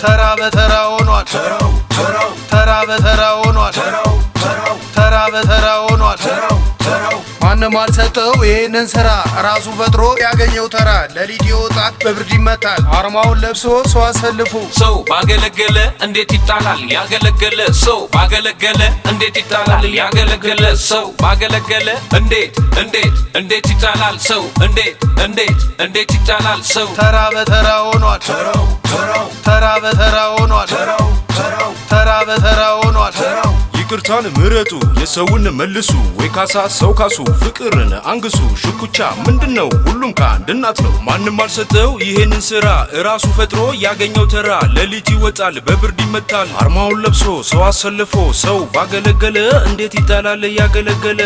ተራ በተራ ሆኗል ተራ በተራ ሆኗል ተራ በተራ ሆኗል ማንም አልሰጠው ይሄንን ስራ ራሱ ፈጥሮ ያገኘው ተራ ለሊት ይወጣል በብርድ ይመታል አርማውን ለብሶ ሰው አሰልፉ ሰው ባገለገለ እንዴት ይጣላል ያገለገለ ሰው ባገለገለ እንዴት ይጣላል ያገለገለ ሰው ባገለገለ እንዴት ይጣላል ሰው እንዴት ይጣላል ሰው ተራ በተራ ሆኗል ተራ በተራ ሆኗል ተራ በተራ ሆኗል ይቅርታን ምረጡ የሰውን መልሱ ወይ ካሳ ሰው ካሱ ፍቅርን አንግሱ ሽኩቻ ምንድነው ሁሉም ከአንድ እናት ነው ማንም አልሰጠው ይሄንን ስራ ራሱ ፈጥሮ ያገኘው ተራ ለሊት ይወጣል በብርድ ይመታል አርማውን ለብሶ ሰው አሰልፎ ሰው ባገለገለ እንዴት ይጣላል ያገለገለ